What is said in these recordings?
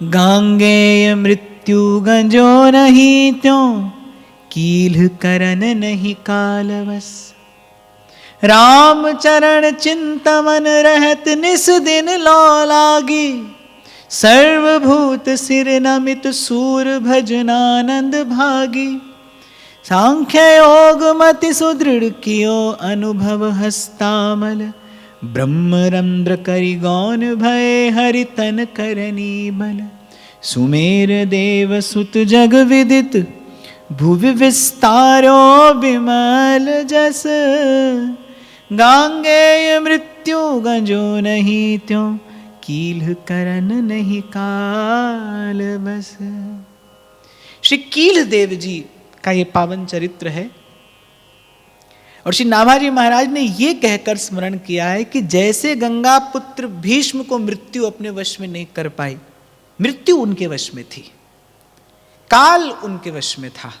गांगेय मृत्यु गंजो नहीं त्यों, कील्ह करन नहीं कालवस। राम चरण चिंतवन रहत निस दिन लौ लागी, सर्वभूत सिर नमित सूर भजनानंद भागी। सांख्य योग मति सुदृढ़ कियो अनुभव हस्तामल, ब्रह्मरंध्र करि गौन भय हरि तन करनी बल। सुमेर देव सुत जग विदित, भुवि विस्तारो विमल जस। गांगेय मृत्यु गंजो नहीं त्यों, कील्ह करन नहीं काल बस। श्री कील्ह देव जी का ये पावन चरित्र है। और श्री नाभाजी महाराज ने ये कहकर स्मरण किया है कि जैसे गंगा पुत्र भीष्म को मृत्यु अपने वश में नहीं कर पाई, मृत्यु उनके वश में थी, काल उनके वश में था,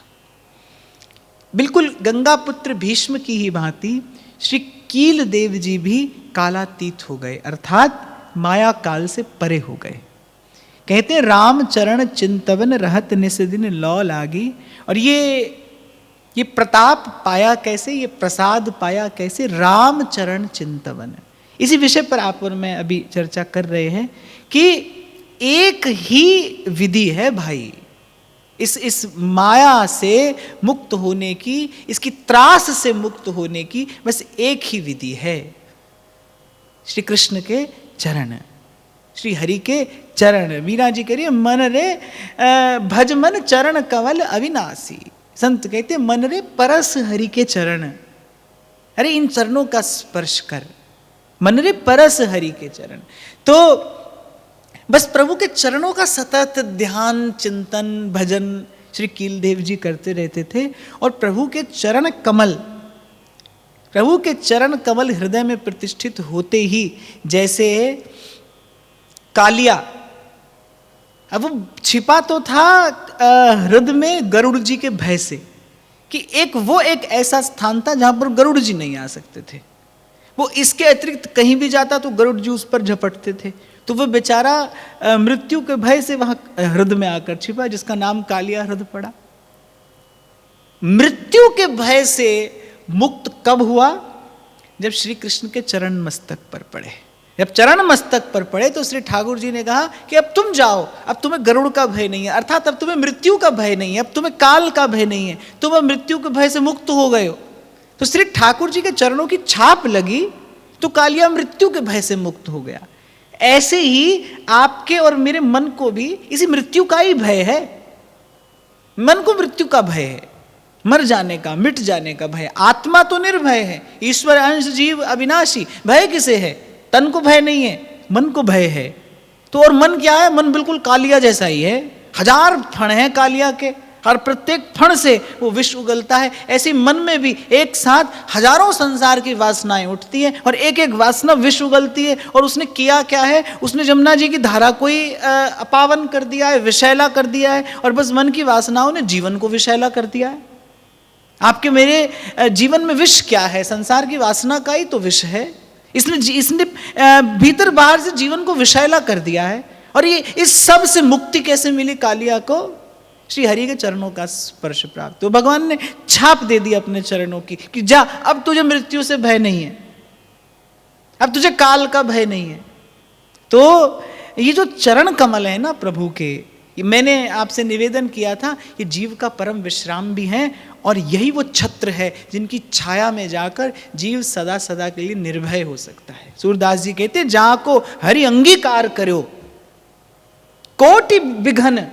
बिल्कुल गंगा पुत्र भीष्म की ही भांति श्री कील देव जी भी कालातीत हो गए, अर्थात माया काल से परे हो गए। कहते हैं राम चरण चिंतवन रहत निस दिन लौ लागी। और ये प्रताप पाया कैसे, ये प्रसाद पाया कैसे? राम चरण चिंतवन। इसी विषय पर आप और मैं अभी चर्चा कर रहे हैं कि एक ही विधि है भाई इस माया से मुक्त होने की, इसकी त्रास से मुक्त होने की, बस एक ही विधि है, श्री कृष्ण के चरण, श्री हरि के चरण। मीरा जी कह रही है मन रे भज मन चरण कवल अविनाशी। संत कहते मन रे परस हरि के चरण, अरे इन चरणों का स्पर्श कर, मन रे परस हरि के चरण। तो बस प्रभु के चरणों का सतत ध्यान चिंतन भजन श्री कीलदेव जी करते रहते थे। और प्रभु के चरण कमल हृदय में प्रतिष्ठित होते ही जैसे कालिया, अब वो छिपा तो था हृदय में गरुड़ जी के भय से, कि एक ऐसा स्थान था जहां पर गरुड़ जी नहीं आ सकते थे। वो इसके अतिरिक्त कहीं भी जाता तो गरुड़ जी उस पर झपटते थे, तो वो बेचारा मृत्यु के भय से वहां हृदय में आकर छिपा, जिसका नाम कालिया हृदय पड़ा। मृत्यु के भय से मुक्त कब हुआ? जब श्री कृष्ण के चरण मस्तक पर पड़े। जब चरण मस्तक पर पड़े तो श्री ठाकुर जी ने कहा कि अब तुम जाओ, अब तुम्हें गरुड़ का भय नहीं है, अर्थात अब तुम्हें मृत्यु का भय नहीं है, अब तुम्हें काल का भय नहीं है, तुम अब मृत्यु के भय से मुक्त हो गए हो। तो श्री ठाकुर जी के चरणों की छाप लगी तो कालिया मृत्यु के भय से मुक्त हो गया। ऐसे ही आपके और मेरे मन को भी इसी मृत्यु का ही भय है। मन को मृत्यु का भय है, मर जाने का, मिट जाने का भय। आत्मा तो निर्भय है, ईश्वर अंश जीव अविनाशी। भय किसे है? तन को भय नहीं है, मन को भय है। तो और मन क्या है? मन बिल्कुल कालिया जैसा ही है। 1000 फण हैं कालिया के, और प्रत्येक फण से वो विष उगलता है। ऐसे मन में भी एक साथ हजारों संसार की वासनाएं उठती हैं और एक एक वासना विष उगलती है। और उसने किया क्या है? उसने जमुना जी की धारा को ही अपावन कर दिया है, विषैला कर दिया है। और बस मन की वासनाओं ने जीवन को विषैला कर दिया है। आपके मेरे जीवन में विष क्या है? संसार की वासना का ही तो विष है। इसने भीतर बाहर से जीवन को विषैला कर दिया है। और ये इस सब से मुक्ति कैसे मिली कालिया को? श्री हरि के चरणों का स्पर्श प्राप्त। तो भगवान ने छाप दे दी अपने चरणों की कि जा, अब तुझे मृत्यु से भय नहीं है, अब तुझे काल का भय नहीं है। तो ये जो चरण कमल है ना प्रभु के, मैंने आपसे निवेदन किया था, ये जीव का परम विश्राम भी है। और यही वो छत्र है जिनकी छाया में जाकर जीव सदा सदा के लिए निर्भय हो सकता है। सूरदास जी कहते हैं, जहां को हरि अंगीकार करो कोटि विघन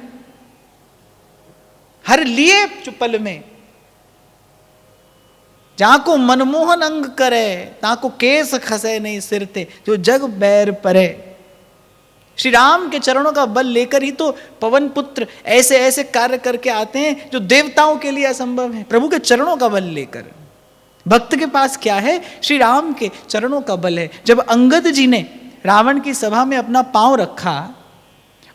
हर लिए चुपल में। जहां को मनमोहन अंग करे, ता को केस खसे नहीं सिर ते, जो जग बैर परे। श्री राम के चरणों का बल लेकर ही तो पवन पुत्र ऐसे ऐसे कार्य करके आते हैं जो देवताओं के लिए असंभव है। प्रभु के चरणों का बल लेकर भक्त के पास क्या है? श्री राम के चरणों का बल है। जब अंगद जी ने रावण की सभा में अपना पांव रखा,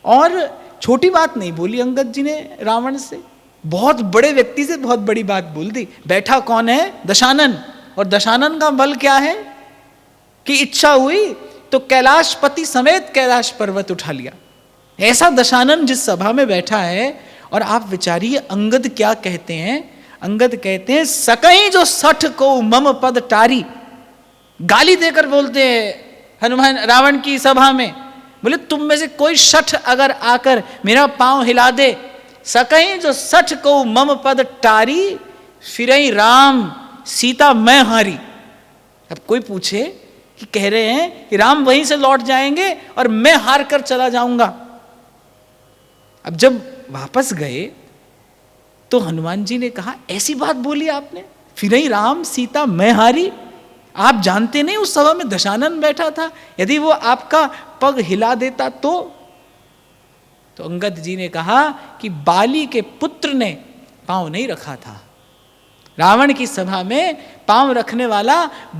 और छोटी बात नहीं बोली अंगद जी ने रावण से, बहुत बड़े व्यक्ति से बहुत बड़ी बात बोल दी। बैठा कौन है? दशानन। और दशानन का बल क्या है कि इच्छा हुई तो कैलाशपति समेत कैलाश पर्वत उठा लिया। ऐसा दशानन जिस सभा में बैठा है, और आप विचारिए अंगद क्या कहते हैं। अंगद कहते हैं सकहीं जो सठ को मम पद टारी, गाली देकर बोलते हैं हनुमान रावण की सभा में, बोले तुम में से कोई सठ अगर आकर मेरा पांव हिला दे, सकहीं जो सठ को मम पद टारी, फिरई राम सीता मैं हारी। अब कोई पूछे कि कह रहे हैं कि राम वहीं से लौट जाएंगे और मैं हार कर चला जाऊंगा। अब जब वापस गए तो हनुमान जी ने कहा ऐसी बात बोली आपने, फिरई राम सीता मैं हारी। आप जानते नहीं उस सभा में दशानन बैठा था, यदि वो आपका पग हिला देता तो अंगद जी ने कहा कि बाली के पुत्र ने पांव नहीं रखा था। रावण की सभा में पांव रखने वाला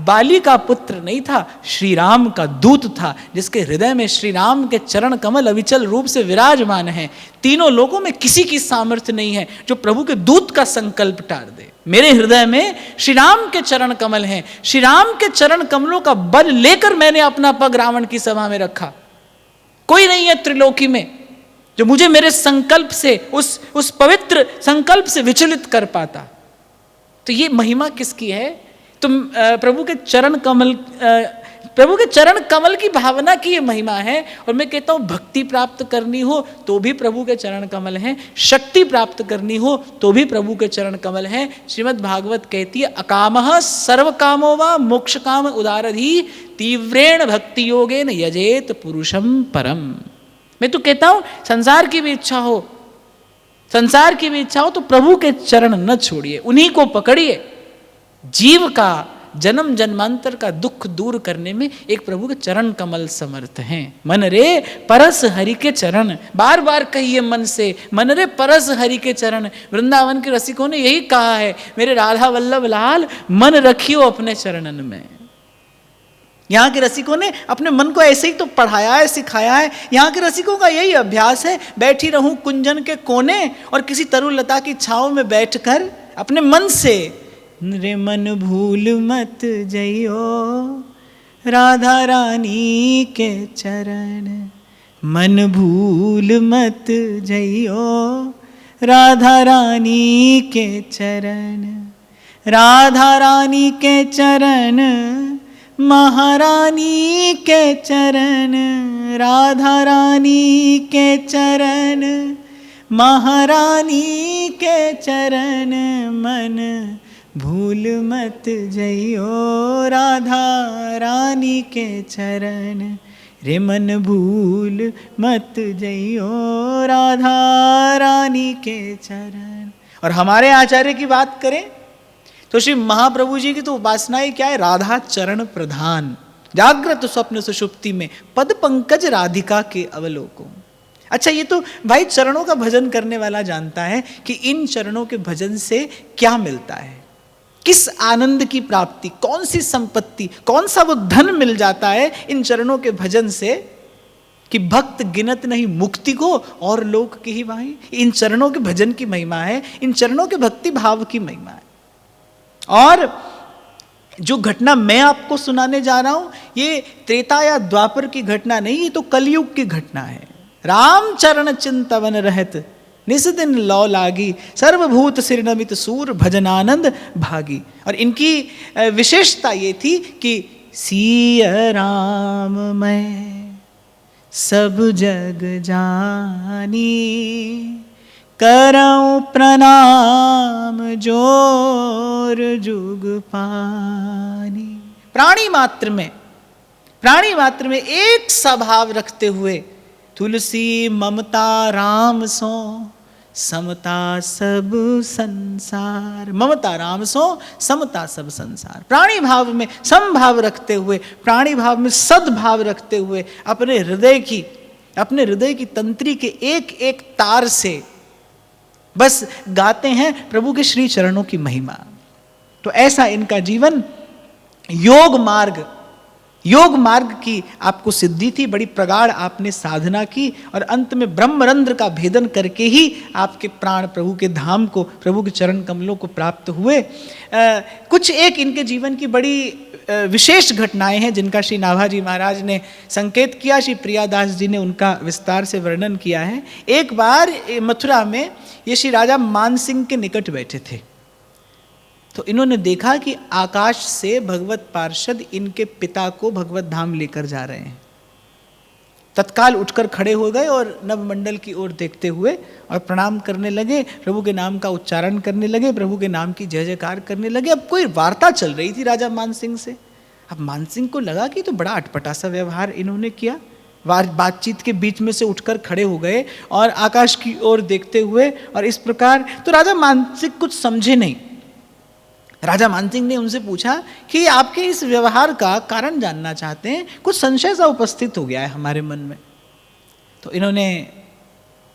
बाली का पुत्र नहीं था, श्री राम का दूत था, जिसके हृदय में श्री राम के चरण कमल अविचल रूप से विराजमान हैं। तीनों लोगों में किसी की सामर्थ्य नहीं है जो प्रभु के दूत का संकल्प टार दे। मेरे हृदय में श्री राम के चरण कमल हैं, श्री राम के चरण कमलों का बल लेकर मैंने अपना पग रावण की सभा में रखा। कोई नहीं है त्रिलोकी में जो मुझे मेरे संकल्प से, उस पवित्र संकल्प से विचलित कर पाता। तो ये महिमा किसकी है? तो प्रभु के चरण कमल की भावना की ये महिमा है। और मैं कहता हूं भक्ति प्राप्त करनी हो तो भी प्रभु के चरण कमल हैं, शक्ति प्राप्त करनी हो तो भी प्रभु के चरण कमल हैं। श्रीमद् भागवत कहती है अकामः सर्व कामो वा मोक्ष काम उदारधि तीव्रेण भक्ति योगेन यजेत पुरुषम परम। मैं तो कहता हूं संसार की भी इच्छा हो तो प्रभु के चरण न छोड़िए, उन्हीं को पकड़िए। जीव का जन्म जन्मांतर का दुख दूर करने में एक प्रभु के चरण कमल समर्थ हैं। मन रे परस हरि के चरण, बार बार कहिए मन से, मन रे परस हरि के चरण। वृंदावन के रसिकों ने यही कहा है, मेरे राधा वल्लभ लाल मन रखियो अपने चरणन में। यहाँ के रसिकों ने अपने मन को ऐसे ही तो पढ़ाया है, सिखाया है। यहाँ के रसिकों का यही अभ्यास है, बैठी रहूं कुंजन के कोने और किसी तरुलता की छांव में बैठकर अपने मन से रे मन भूल मत जइयो राधा रानी के चरण, मन भूल मत जइयो राधा रानी के चरण, राधा रानी के चरण महारानी के चरण, राधा रानी के चरण महारानी के चरण, मन भूल मत जइयो राधा रानी के चरण, रे मन भूल मत जइयो राधा रानी के चरण। और हमारे आचार्य की बात करें तो श्री महाप्रभु जी की तो उपासनाएं क्या है? राधा चरण प्रधान, जागृत स्वप्न सुषुप्ति में पद पंकज राधिका के अवलोकों। अच्छा, ये तो भाई चरणों का भजन करने वाला जानता है कि इन चरणों के भजन से क्या मिलता है, किस आनंद की प्राप्ति, कौन सी संपत्ति, कौन सा वो धन मिल जाता है इन चरणों के भजन से कि भक्त गिनत नहीं मुक्ति को और लोक की ही वाही। इन चरणों के भजन की महिमा है, इन चरणों के भक्ति भाव की महिमा है। और जो घटना मैं आपको सुनाने जा रहा हूं ये त्रेता या द्वापर की घटना नहीं, ये तो कलयुग की घटना है। राम चरण चिंतवन रहत निस दिन लौ लागी, सर्वभूत सिर नमित सूर भजनानंद भागी। और इनकी विशेषता ये थी कि सिय राम मैं सब जग जानी, करऊं प्रणाम जोर जुग पानी। प्राणी मात्र में एक सा भाव रखते हुए तुलसी ममता राम सो समता सब संसार, ममता राम सो समता सब संसार। प्राणी भाव में समभाव रखते हुए, प्राणी भाव में सद्भाव रखते हुए अपने हृदय की तंत्री के एक एक तार से बस गाते हैं प्रभु के श्री चरणों की महिमा। तो ऐसा इनका जीवन योग मार्ग योग मार्ग की आपको सिद्धि थी, बड़ी प्रगाढ़ आपने साधना की, और अंत में ब्रह्मरंध्र का भेदन करके ही आपके प्राण प्रभु के धाम को, प्रभु के चरण कमलों को प्राप्त हुए। कुछ एक इनके जीवन की बड़ी विशेष घटनाएं हैं जिनका श्री नाभाजी महाराज ने संकेत किया, श्री प्रियादास जी ने उनका विस्तार से वर्णन किया है। एक बार मथुरा में ये श्री राजा मानसिंह के निकट बैठे थे, तो इन्होंने देखा कि आकाश से भगवत पार्षद इनके पिता को भगवत धाम लेकर जा रहे हैं। तत्काल उठकर खड़े हो गए और नवमंडल की ओर देखते हुए और प्रणाम करने लगे, प्रभु के नाम का उच्चारण करने लगे, प्रभु के नाम की जय जयकार करने लगे। अब कोई वार्ता चल रही थी राजा मानसिंह से। अब मानसिंह को लगा कि तो बड़ा अटपटा सा व्यवहार इन्होंने किया। बातचीत के बीच में से उठकर खड़े हो गए और आकाश की ओर देखते हुए और इस प्रकार। तो राजा मानसिंह कुछ समझे नहीं। राजा मानसिंह ने उनसे पूछा कि आपके इस व्यवहार का कारण जानना चाहते हैं, कुछ संशय सा उपस्थित हो गया है हमारे मन में। तो इन्होंने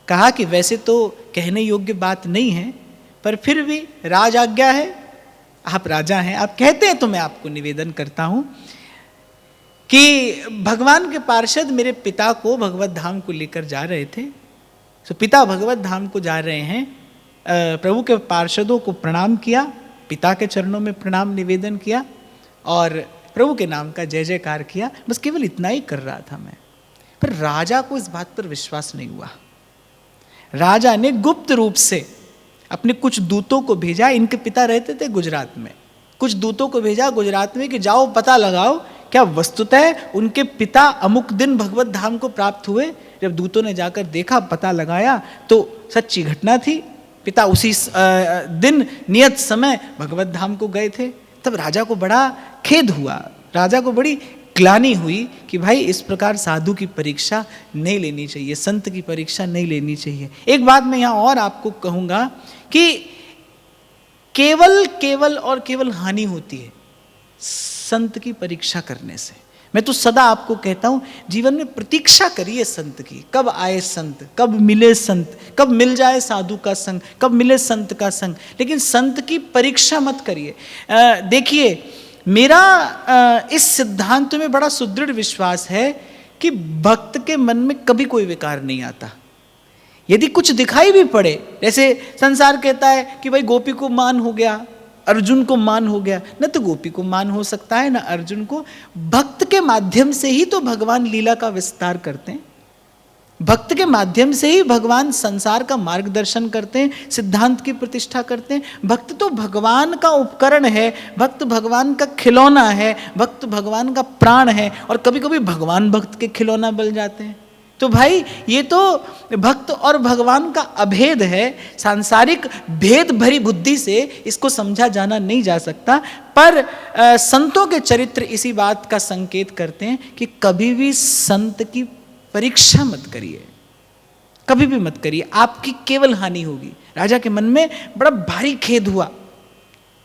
कहा कि वैसे तो कहने योग्य बात नहीं है, पर फिर भी राज आज्ञा है, आप राजा हैं, आप कहते हैं तो मैं आपको निवेदन करता हूं कि भगवान के पार्षद मेरे पिता को भगवत धाम को लेकर जा रहे थे। तो पिता भगवत धाम को जा रहे हैं, प्रभु के पार्षदों को प्रणाम किया, पिता के चरणों में प्रणाम निवेदन किया और प्रभु के नाम का जय जयकार किया। बस केवल इतना ही कर रहा था मैं। पर राजा को इस बात पर विश्वास नहीं हुआ। राजा ने गुप्त रूप से अपने कुछ दूतों को भेजा। इनके पिता रहते थे गुजरात में। कुछ दूतों को भेजा गुजरात में कि जाओ पता लगाओ क्या वस्तुतः उनके पिता अमुक दिन भगवत धाम को प्राप्त हुए। जब दूतों ने जाकर देखा, पता लगाया, तो सच्ची घटना थी। पिता उसी दिन नियत समय भगवत धाम को गए थे। तब राजा को बड़ा खेद हुआ, राजा को बड़ी ग्लानि हुई कि भाई इस प्रकार साधु की परीक्षा नहीं लेनी चाहिए, संत की परीक्षा नहीं लेनी चाहिए। एक बात मैं यहाँ और आपको कहूँगा कि केवल और केवल हानि होती है संत की परीक्षा करने से। मैं तो सदा आपको कहता हूं, जीवन में प्रतीक्षा करिए संत की। कब आए संत, कब मिले संत, कब मिल जाए साधु का संग, कब मिले संत का संग, लेकिन संत की परीक्षा मत करिए। देखिए, मेरा इस सिद्धांत में बड़ा सुदृढ़ विश्वास है कि भक्त के मन में कभी कोई विकार नहीं आता। यदि कुछ दिखाई भी पड़े, जैसे संसार कहता है कि भाई गोपी को मान हो गया, अर्जुन को मान हो गया, न तो गोपी को मान हो सकता है न अर्जुन को। भक्त के माध्यम से ही तो भगवान लीला का विस्तार करते हैं, भक्त के माध्यम से ही भगवान संसार का मार्गदर्शन करते हैं, सिद्धांत की प्रतिष्ठा करते हैं। भक्त तो भगवान का उपकरण है, भक्त भगवान का खिलौना है, भक्त भगवान का प्राण है, और कभी कभी भगवान भक्त के खिलौना बन जाते हैं। तो भाई ये तो भक्त और भगवान का अभेद है। सांसारिक भेद भरी बुद्धि से इसको समझा जाना नहीं जा सकता। पर संतों के चरित्र इसी बात का संकेत करते हैं कि कभी भी संत की परीक्षा मत करिए, कभी भी मत करिए, आपकी केवल हानि होगी। राजा के मन में बड़ा भारी खेद हुआ,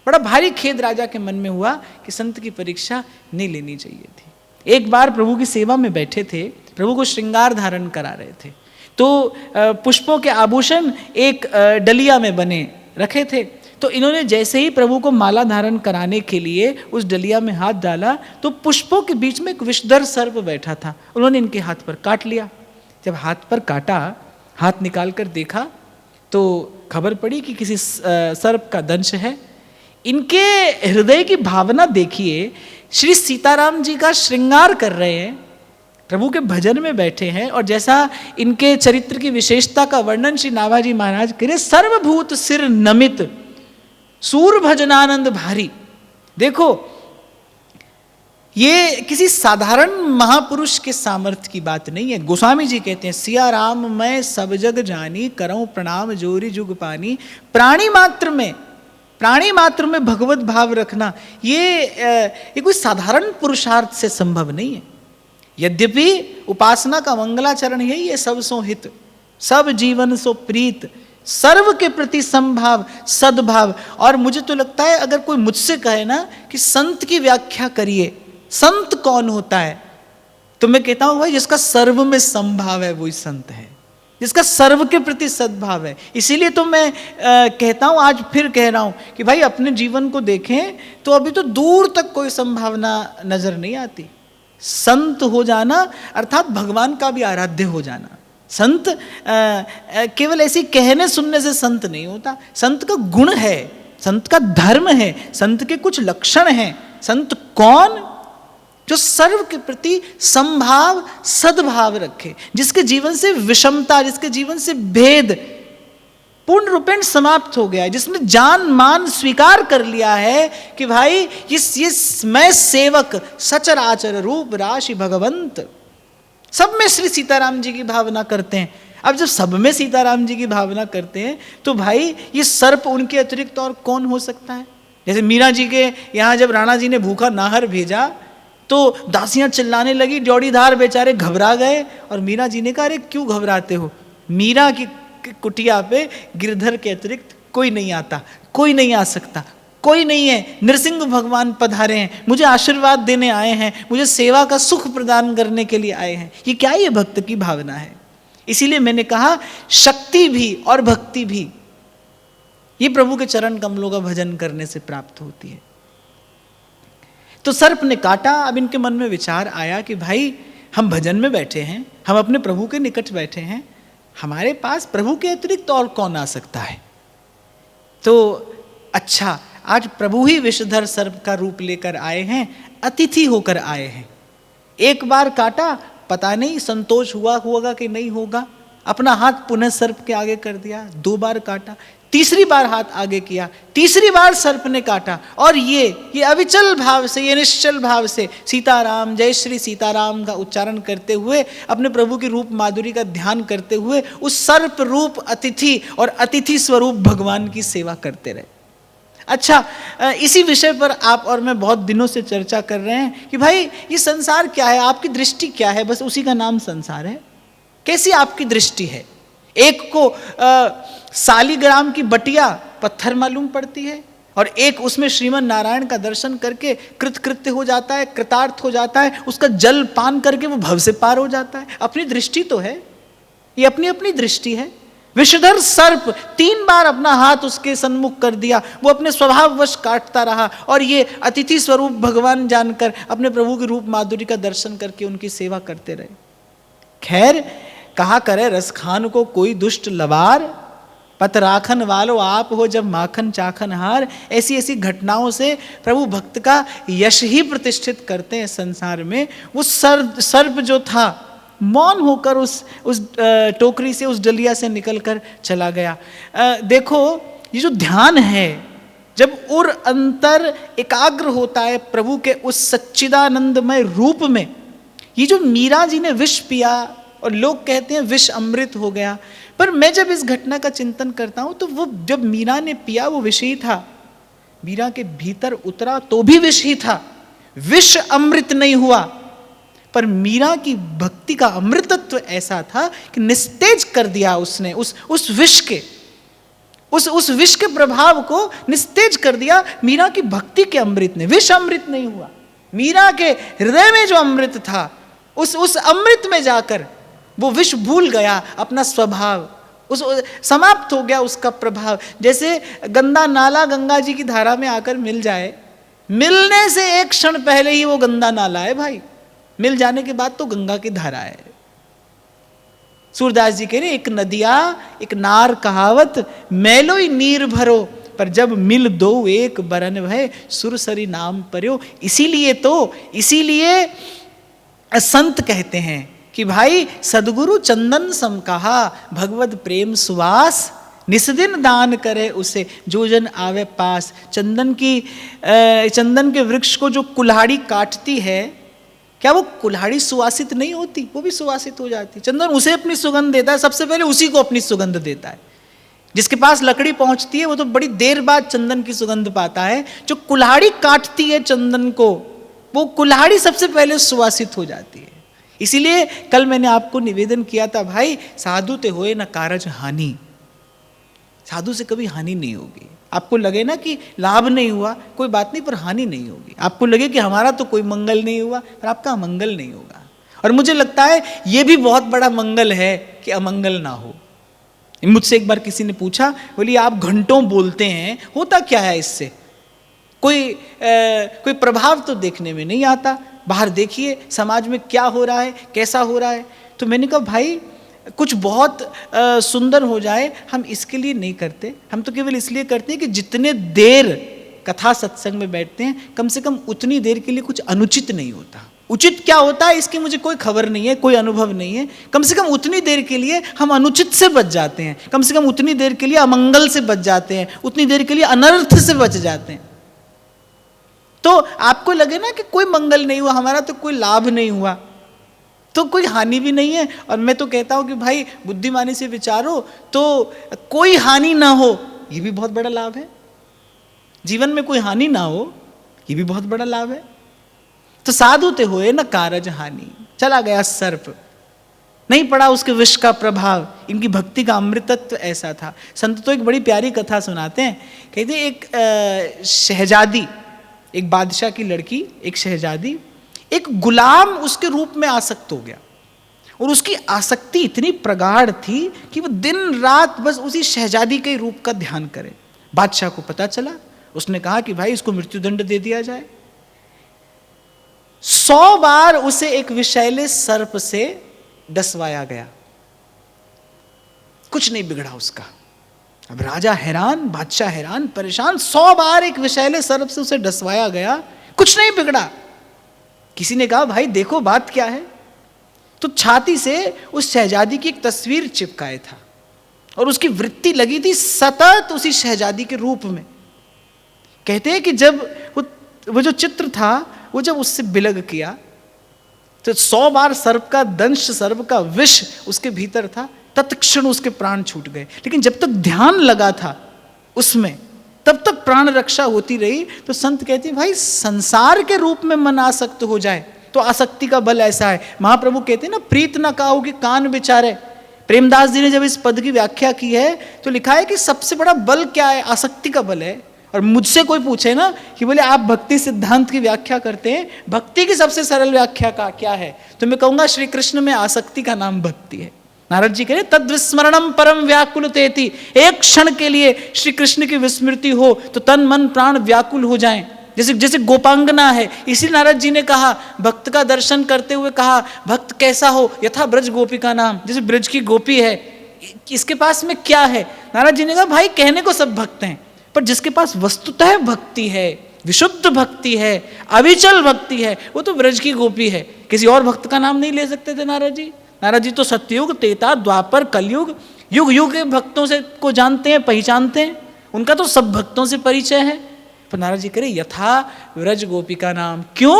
बड़ा भारी खेद राजा के मन में हुआ कि संत की परीक्षा नहीं लेनी चाहिए थी। एक बार प्रभु की सेवा में बैठे थे, प्रभु को श्रृंगार धारण करा रहे थे, तो पुष्पों के आभूषण एक डलिया में बने रखे थे। तो इन्होंने जैसे ही प्रभु को माला धारण कराने के लिए उस डलिया में हाथ डाला, तो पुष्पों के बीच में एक विषधर सर्प बैठा था। उन्होंने इनके हाथ पर काट लिया। जब हाथ पर काटा, हाथ निकाल कर देखा तो खबर पड़ी कि किसी सर्प का दंश है। इनके हृदय की भावना देखिए, श्री सीताराम जी का श्रृंगार कर रहे हैं, प्रभु के भजन में बैठे हैं, और जैसा इनके चरित्र की विशेषता का वर्णन श्री नाभाजी महाराज करे, सर्वभूत सिर नमित सूर भजनानंद भारी। देखो, ये किसी साधारण महापुरुष के सामर्थ्य की बात नहीं है। गोस्वामी जी कहते हैं, सिया राम मैं सब जग जानी, करऊं प्रणाम जोरी जुग पानी। प्राणी मात्र में भगवत भाव रखना, ये कोई साधारण पुरुषार्थ से संभव नहीं है। यद्यपि उपासना का मंगलाचरण यही है, सब सो हित, सब जीवन सो प्रीत, सर्व के प्रति संभाव, सद्भाव। और मुझे तो लगता है, अगर कोई मुझसे कहे ना कि संत की व्याख्या करिए, संत कौन होता है, तो मैं कहता हूं भाई जिसका सर्व में संभाव है वही संत है, जिसका सर्व के प्रति सद्भाव है। इसीलिए तो मैं कहता हूं, आज फिर कह रहा हूं कि भाई अपने जीवन को देखें तो अभी तो दूर तक कोई संभावना नजर नहीं आती। संत हो जाना अर्थात भगवान का भी आराध्य हो जाना। संत केवल ऐसी कहने सुनने से संत नहीं होता, संत का गुण है, संत का धर्म है, संत के कुछ लक्षण हैं। संत कौन? जो सर्व के प्रति समभाव सद्भाव रखे, जिसके जीवन से विषमता, जिसके जीवन से भेद पूर्ण रूपेण समाप्त हो गया है, जिसने जान मान स्वीकार कर लिया है कि भाई ये मैं सेवक सचर आचर रूप राशि भगवंत। सब में श्री सीताराम जी की भावना करते हैं। अब जब सब में सीताराम जी की भावना करते हैं तो भाई ये सर्प उनके अतिरिक्त और कौन हो सकता है? जैसे मीरा जी के यहाँ जब राणा जी ने भूखा नाहर भेजा तो दासियां चिल्लाने लगी, जोड़ीदार बेचारे घबरा गए और मीरा जी ने कहा अरे क्यों घबराते हो? मीरा की कुटिया पे गिरधर के अतिरिक्त कोई नहीं आता, कोई नहीं आ सकता, कोई नहीं है। नृसिंह भगवान पधारे हैं, मुझे आशीर्वाद देने आए हैं, मुझे सेवा का सुख प्रदान करने के लिए आए हैं। ये क्या ये भक्त की भावना है? इसीलिए मैंने कहा शक्ति भी और भक्ति भी ये प्रभु के चरण कमलों का भजन करने से प्राप्त होती है। तो सर्प ने काटा। अब इनके मन में विचार आया कि भाई हम भजन में बैठे हैं, हम अपने प्रभु के निकट बैठे हैं, हमारे पास प्रभु के अतिरिक्त और कौन आ सकता है? तो अच्छा, आज प्रभु ही विषधर सर्प का रूप लेकर आए हैं, अतिथि होकर आए हैं। एक बार काटा, पता नहीं संतोष हुआ होगा कि नहीं होगा, अपना हाथ पुनः सर्प के आगे कर दिया। 2 बार काटा, तीसरी बार हाथ आगे किया, तीसरी बार सर्प ने काटा और ये अविचल भाव से, ये निश्चल भाव से सीताराम जय श्री सीताराम का उच्चारण करते हुए, अपने प्रभु की रूप माधुरी का ध्यान करते हुए उस सर्प रूप अतिथि और अतिथि स्वरूप भगवान की सेवा करते रहे। अच्छा, इसी विषय पर आप और मैं बहुत दिनों से चर्चा कर रहे हैं कि भाई ये संसार क्या है, आपकी दृष्टि क्या है? बस उसी का नाम संसार है। कैसी आपकी दृष्टि है? एक को सालीग्राम की बटिया पत्थर मालूम पड़ती है और एक उसमें श्रीमन नारायण का दर्शन करके कृतकृत्य हो जाता है, कृतार्थ हो जाता है, उसका जल पान करके वो भव से पार हो जाता है। अपनी दृष्टि तो है, ये अपनी अपनी दृष्टि है। विषधर सर्प 3 बार अपना हाथ उसके सन्मुख कर दिया, वो अपने स्वभाववश काटता रहा और ये अतिथि स्वरूप भगवान जानकर अपने प्रभु के रूप माधुरी का दर्शन करके उनकी सेवा करते रहे। खैर, कहा करे रस खान को कोई दुष्ट लबार, पत राखन वालो आप हो जब माखन चाखन हार। ऐसी ऐसी घटनाओं से प्रभु भक्त का यश ही प्रतिष्ठित करते हैं संसार में। वो सर्प जो था मौन होकर उस टोकरी से, उस डलिया से निकलकर चला गया। देखो, ये जो ध्यान है, जब उर अंतर एकाग्र होता है प्रभु के उस सच्चिदानंदमय रूप में, ये जो मीरा जी ने विष पिया और लोग कहते हैं विष अमृत हो गया, पर मैं जब इस घटना का चिंतन करता हूं तो वो जब मीरा ने पिया वो विष ही था, मीरा के भीतर उतरा तो भी विष ही था, विष अमृत नहीं हुआ। पर मीरा की भक्ति का अमृतत्व ऐसा था कि निस्तेज कर दिया उसने उस विष के, उस विष के प्रभाव को निस्तेज कर दिया मीरा की भक्ति के अमृत ने। विष अमृत नहीं हुआ, मीरा के हृदय में जो अमृत था उस अमृत में जाकर वो विष भूल गया अपना स्वभाव, उस समाप्त हो गया उसका प्रभाव। जैसे गंदा नाला गंगा जी की धारा में आकर मिल जाए, मिलने से एक क्षण पहले ही वो गंदा नाला है भाई, मिल जाने के बाद तो गंगा की धारा है। सूरदास जी कह रहे एक नदिया एक नार कहावत, मैलो ही नीर भरो, पर जब मिल दो एक बरन भय, सुरसरी नाम पर्यो। इसीलिए संत कहते हैं कि भाई सदगुरु चंदन सम कहा, भगवत प्रेम सुवास, निस्दिन दान करे उसे जो जन आवे पास। चंदन के वृक्ष को जो कुल्हाड़ी काटती है, क्या वो कुल्हाड़ी सुवासित नहीं होती? वो भी सुवासित हो जाती। चंदन उसे अपनी सुगंध देता है, सबसे पहले उसी को अपनी सुगंध देता है। जिसके पास लकड़ी पहुंचती है वो तो बड़ी देर बाद चंदन की सुगंध पाता है। जो कुल्हाड़ी काटती है चंदन को, वो कुल्हाड़ी सबसे पहले सुवासित हो जाती है। इसीलिए कल मैंने आपको निवेदन किया था, भाई साधु ते होए न कारज हानि, साधु से कभी हानि नहीं होगी। आपको लगे ना कि लाभ नहीं हुआ, कोई बात नहीं, पर हानि नहीं होगी। आपको लगे कि हमारा तो कोई मंगल नहीं हुआ, पर आपका अमंगल नहीं होगा। और मुझे लगता है यह भी बहुत बड़ा मंगल है कि अमंगल ना हो। मुझसे एक बार किसी ने पूछा, बोली आप घंटों बोलते हैं, होता क्या है इससे? कोई प्रभाव तो देखने में नहीं आता। बाहर देखिए समाज में क्या हो रहा है, कैसा हो रहा है। तो मैंने कहा भाई कुछ बहुत सुंदर हो जाए हम इसके लिए नहीं करते, हम तो केवल इसलिए करते हैं कि जितने देर कथा सत्संग में बैठते हैं कम से कम उतनी देर के लिए कुछ अनुचित नहीं होता। उचित क्या होता है इसकी मुझे कोई खबर नहीं है, कोई अनुभव नहीं है। कम से कम उतनी देर के लिए हम अनुचित से बच जाते हैं, कम से कम उतनी देर के लिए अमंगल से बच जाते हैं, उतनी देर के लिए अनर्थ से बच जाते हैं। तो आपको लगे ना कि कोई मंगल नहीं हुआ हमारा, तो कोई लाभ नहीं हुआ, तो कोई हानि भी नहीं है। और मैं तो कहता हूं कि भाई बुद्धिमानी से विचारो तो कोई हानि ना हो ये भी बहुत बड़ा लाभ है। जीवन में कोई हानि ना हो ये भी बहुत बड़ा लाभ है। तो साधु ते होए न कारज हानि, चला गया सर्प, नहीं पड़ा उसके विष का प्रभाव। इनकी भक्ति का अमृतत्व ऐसा था। संत तो एक बड़ी प्यारी कथा सुनाते हैं, कहते हैं एक शहजादी, एक बादशाह की लड़की, एक शहजादी, एक गुलाम उसके रूप में आसक्त हो गया और उसकी आसक्ति इतनी प्रगाढ़ थी कि वो दिन रात बस उसी शहजादी के रूप का ध्यान करे। बादशाह को पता चला, उसने कहा कि भाई इसको मृत्युदंड दे दिया जाए। 100 बार उसे एक विषैले सर्प से डसवाया गया, कुछ नहीं बिगड़ा उसका। अब राजा हैरान, बादशाह हैरान, परेशान। 100 बार एक विषैले सर्प से उसे डसवाया गया, कुछ नहीं बिगड़ा। किसी ने कहा भाई देखो बात क्या है। तो छाती से उस शहजादी की एक तस्वीर चिपकाए था और उसकी वृत्ति लगी थी सतत उसी शहजादी के रूप में। कहते हैं कि जब वो जो चित्र था वो जब उससे बिलग किया तो 100 बार सर्प का दंश, सर्प का विष उसके भीतर था, तत्क्षण उसके प्राण छूट गए। लेकिन जब तक ध्यान लगा था उसमें तब तक प्राण रक्षा होती रही। तो संत कहते हैं भाई संसार के रूप में मन आसक्त हो जाए तो आसक्ति का बल ऐसा है। महाप्रभु कहते हैं ना, प्रीत न काहू कि कान विचारे। प्रेमदास जी ने जब इस पद की व्याख्या की है तो लिखा है कि सबसे बड़ा बल क्या है, आसक्ति का बल है। और मुझसे कोई पूछे ना कि बोले आप भक्ति सिद्धांत की व्याख्या करते हैं, भक्ति की सबसे सरल व्याख्या का क्या है, तो मैं कहूंगा श्री कृष्ण में आसक्ति का नाम भक्ति है। नारद जी कह रहे तद्विस्मरणम परम व्याकुलतेति, एक क्षण के लिए श्री कृष्ण की विस्मृति हो तो तन मन प्राण व्याकुल हो जाएं। जैसे जैसे गोपांगना है, इसी नारद जी ने कहा, भक्त का दर्शन करते हुए कहा भक्त कैसा हो, यथा ब्रज गोपिका नाम, जैसे ब्रज की गोपी है, इसके पास में क्या है। नारद जी ने कहा भाई कहने को सब भक्त हैं, पर जिसके पास वस्तुतः भक्ति है, विशुद्ध भक्ति है, अविचल भक्ति है, वो तो ब्रज की गोपी है। किसी और भक्त का नाम नहीं ले सकते थे नारद जी। नारद जी तो सतयुग, त्रेता, द्वापर, कलयुग, युग युग के भक्तों से को जानते हैं, पहचानते हैं, उनका तो सब भक्तों से परिचय है। पर नारद जी कह यथा व्रज गोपिका नाम, क्यों?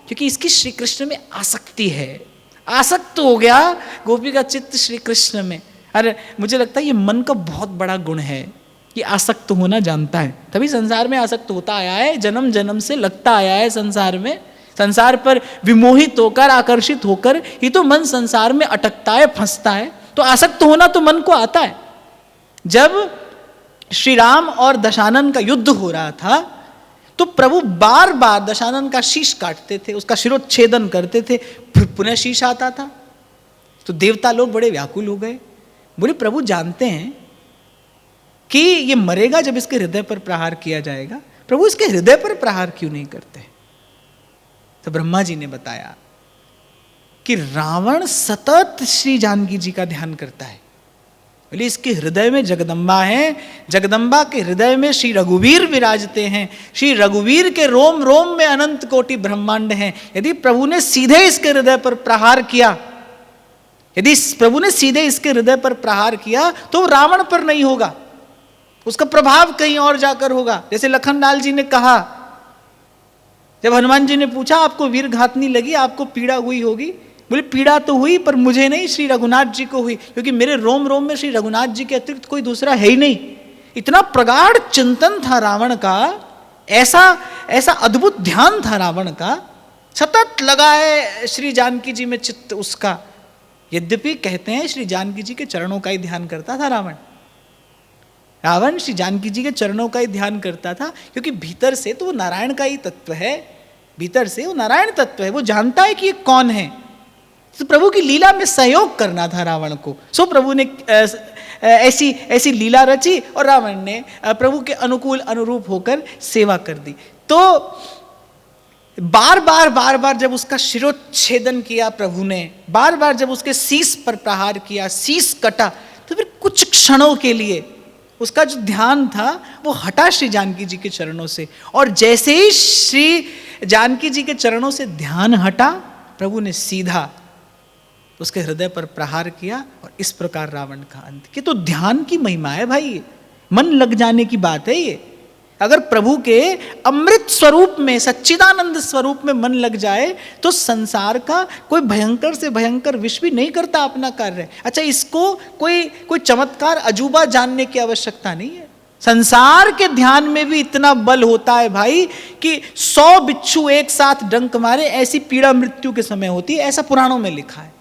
क्योंकि इसकी श्री कृष्ण में आसक्ति है, आसक्त हो गया गोपी का चित्त श्री कृष्ण में। अरे मुझे लगता है ये मन का बहुत बड़ा गुण है, ये आसक्त होना जानता है, तभी संसार में आसक्त होता आया है, जन्म जन्म से लगता आया है संसार में। संसार पर विमोहित होकर, आकर्षित होकर ही तो मन संसार में अटकता है, फंसता है। तो आसक्त होना तो मन को आता है। जब श्री राम और दशानन का युद्ध हो रहा था तो प्रभु बार बार दशानन का शीश काटते थे, उसका शिरोच्छेदन करते थे, फिर पुनः शीश आता था। तो देवता लोग बड़े व्याकुल हो गए, बोले प्रभु जानते हैं कि ये मरेगा जब इसके हृदय पर प्रहार किया जाएगा, प्रभु इसके हृदय पर प्रहार क्यों नहीं करते? तो ब्रह्मा जी ने बताया कि रावण सतत श्री जानकी जी का ध्यान करता है, बोले इसके हृदय में जगदम्बा है, जगदम्बा के हृदय में श्री रघुवीर विराजते हैं, श्री रघुवीर के रोम रोम में अनंत कोटि ब्रह्मांड हैं। यदि प्रभु ने सीधे इसके हृदय पर प्रहार किया, यदि प्रभु ने सीधे इसके हृदय पर प्रहार किया तो रावण पर नहीं होगा, उसका प्रभाव कहीं और जाकर होगा। जैसे लखनलाल जी ने कहा, जब हनुमान जी ने पूछा आपको वीर घातनी लगी, आपको पीड़ा हुई होगी, बोले पीड़ा तो हुई पर मुझे नहीं, श्री रघुनाथ जी को हुई, क्योंकि मेरे रोम रोम में श्री रघुनाथ जी के अतिरिक्त कोई दूसरा है ही नहीं। इतना प्रगाढ़ चिंतन था रावण का, ऐसा ऐसा अद्भुत ध्यान था रावण का, सतत लगा है श्री जानकी जी में चित्त उसका। यद्यपि कहते हैं श्री जानकी जी के चरणों का ही ध्यान करता था रावण, रावण श्री जानकी जी के चरणों का ही ध्यान करता था, क्योंकि भीतर से तो वो नारायण का ही तत्व है, भीतर से वो नारायण तत्व है, वो जानता है कि ये कौन है। तो प्रभु की लीला में सहयोग करना था रावण को, सो प्रभु ने ऐसी ऐसी लीला रची और रावण ने प्रभु के अनुकूल अनुरूप होकर सेवा कर दी। तो बार बार जब उसका शिरोच्छेदन किया प्रभु ने, बार बार जब उसके शीश पर प्रहार किया, शीश कटा, तो फिर कुछ क्षणों के लिए उसका जो ध्यान था वो हटा श्री जानकी जी के चरणों से। और जैसे ही श्री जानकी जी के चरणों से ध्यान हटा, प्रभु ने सीधा उसके हृदय पर प्रहार किया और इस प्रकार रावण का अंत किया। तो ध्यान की महिमा है भाई, मन लग जाने की बात है ये। अगर प्रभु के अमृत स्वरूप में, सच्चिदानंद स्वरूप में मन लग जाए तो संसार का कोई भयंकर से भयंकर विष भी नहीं करता अपना कार्य। अच्छा, इसको कोई चमत्कार अजूबा जानने की आवश्यकता नहीं है। संसार के ध्यान में भी इतना बल होता है भाई कि 100 बिच्छू एक साथ डंक मारे ऐसी पीड़ा मृत्यु के समय होती है, ऐसा पुराणों में लिखा है,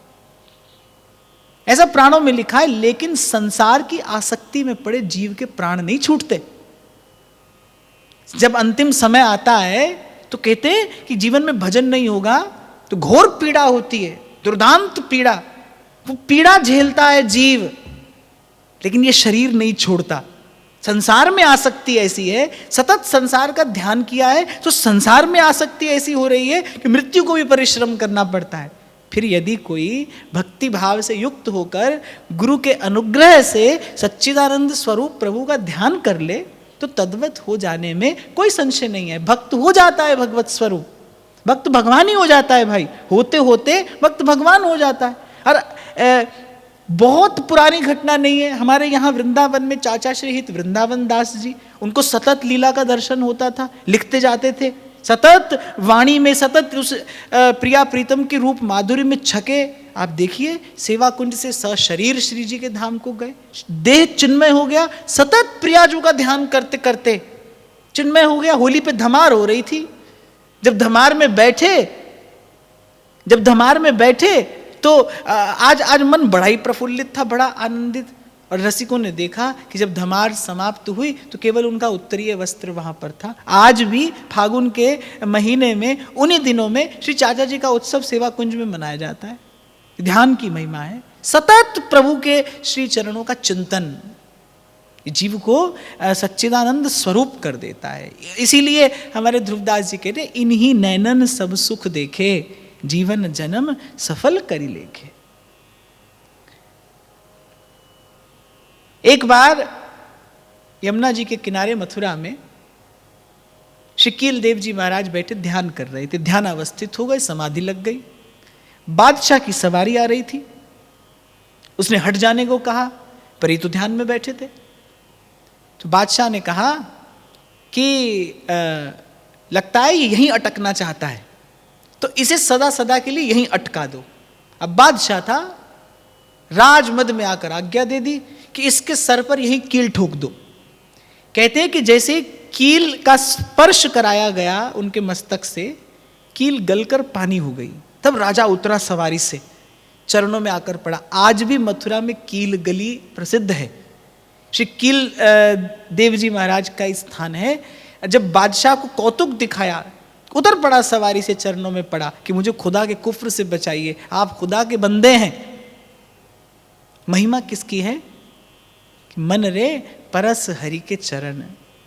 ऐसा पुराणों में लिखा है। लेकिन संसार की आसक्ति में पड़े जीव के प्राण नहीं छूटते। जब अंतिम समय आता है तो कहते हैं कि जीवन में भजन नहीं होगा तो घोर पीड़ा होती है, दुर्दांत पीड़ा, वो पीड़ा झेलता है जीव, लेकिन ये शरीर नहीं छोड़ता। संसार में आसक्ति ऐसी है, सतत संसार का ध्यान किया है तो संसार में आसक्ति ऐसी हो रही है कि मृत्यु को भी परिश्रम करना पड़ता है। फिर यदि कोई भक्ति भाव से युक्त होकर गुरु के अनुग्रह से सच्चिदानंद स्वरूप प्रभु का ध्यान कर ले तो तद्वत हो जाने में कोई संशय नहीं है। भक्त हो जाता है भगवत स्वरूप, भक्त भगवान ही हो जाता है भाई, होते होते भक्त भगवान हो जाता है। और बहुत पुरानी घटना नहीं है, हमारे यहाँ वृंदावन में चाचा श्री हित वृंदावन दास जी, उनको सतत लीला का दर्शन होता था, लिखते जाते थे, सतत वाणी में, सतत उस प्रिया प्रीतम के रूप माधुर्य में छके। आप देखिए, सेवा कुंज से सशरीर श्री जी के धाम को गए, देह चिन्मय हो गया, सतत प्रियाजू का ध्यान करते करते चिन्मय हो गया। होली पे धमार हो रही थी, जब धमार में बैठे तो आज मन बड़ा ही प्रफुल्लित था, बड़ा आनंदित। और रसिकों ने देखा कि जब धमार समाप्त हुई तो केवल उनका उत्तरीय वस्त्र वहां पर था। आज भी फागुन के महीने में, उन्हीं दिनों में श्री चाचा जी का उत्सव सेवा कुंज में मनाया जाता है। ध्यान की महिमा है, सतत प्रभु के श्री चरणों का चिंतन जीव को सच्चिदानंद स्वरूप कर देता है। इसीलिए हमारे ध्रुवदास जी कहते, इन्हीं नैनन सब सुख देखे, जीवन जन्म सफल करी लेखे। एक बार यमुना जी के किनारे मथुरा में श्री कील देव जी महाराज बैठे ध्यान कर रहे थे, ध्यान अवस्थित हो गए, समाधि लग गई। बादशाह की सवारी आ रही थी, उसने हट जाने को कहा, पर ये तो ध्यान में बैठे थे। तो बादशाह ने कहा कि लगता है ये यहीं अटकना चाहता है, तो इसे सदा सदा के लिए यहीं अटका दो। अब बादशाह था, राजमद में आकर आज्ञा दे दी कि इसके सर पर यहीं कील ठोक दो। कहते हैं कि जैसे कील का स्पर्श कराया गया उनके मस्तक से, कील गलकर पानी हो गई। तब राजा उतरा सवारी से, चरणों में आकर पड़ा। आज भी मथुरा में कील गली प्रसिद्ध है, श्री कील देव जी महाराज का स्थान है। जब बादशाह को कौतुक दिखाया, उतर पड़ा सवारी से, चरणों में पड़ा कि मुझे खुदा के कुफ्र से बचाइए, आप खुदा के बंदे हैं। महिमा किसकी है? मन रे परस हरि के चरण,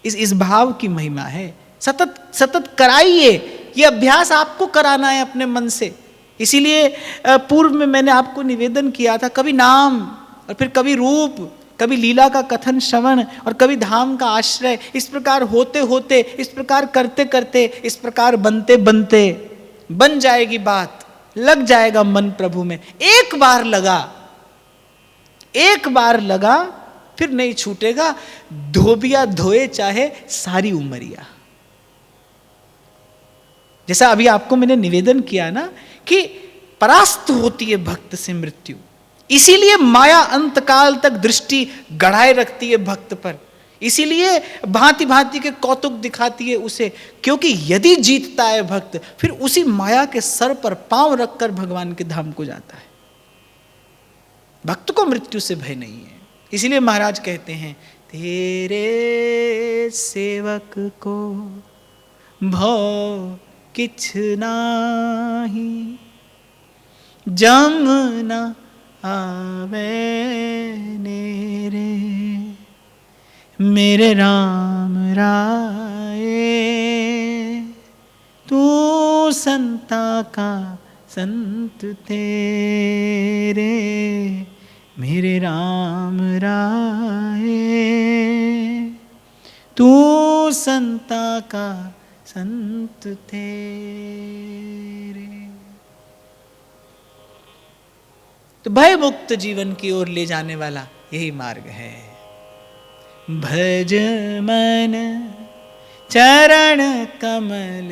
इस भाव की महिमा है। सतत सतत कराइए, ये अभ्यास आपको कराना है अपने मन से। इसीलिए पूर्व में मैंने आपको निवेदन किया था, कभी नाम और फिर कभी रूप, कभी लीला का कथन श्रवण और कभी धाम का आश्रय, इस प्रकार होते होते, इस प्रकार करते करते, इस प्रकार बनते बनते बन जाएगी बात, लग जाएगा मन प्रभु में। एक बार लगा फिर नहीं छूटेगा, धोबिया धोए चाहे सारी उमरिया। जैसा अभी आपको मैंने निवेदन किया ना कि परास्त होती है भक्त से मृत्यु, इसीलिए माया अंतकाल तक दृष्टि गढ़ाए रखती है भक्त पर, इसीलिए भांति भांति के कौतुक दिखाती है उसे, क्योंकि यदि जीतता है भक्त फिर उसी माया के सर पर पांव रखकर भगवान के धाम को जाता है। भक्त को मृत्यु से भय नहीं है। इसीलिए महाराज कहते हैं, तेरे सेवक को भव किछ नाही, जमुना आवे नेरे, मेरे राम राये तू संता का संत तेरे, मेरे राम राय। तू संता का संत तेरे। तो भय मुक्त जीवन की ओर ले जाने वाला यही मार्ग है। भज मन चरण कमल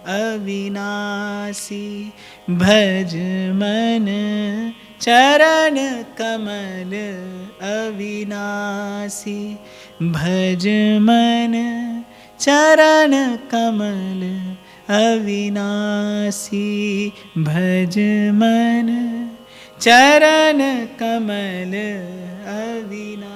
अविनाशी, भज मन चरण कमल अविनाशी, भज मन चरण कमल अविनाशी, भज मन चरण कमल अविनाशी।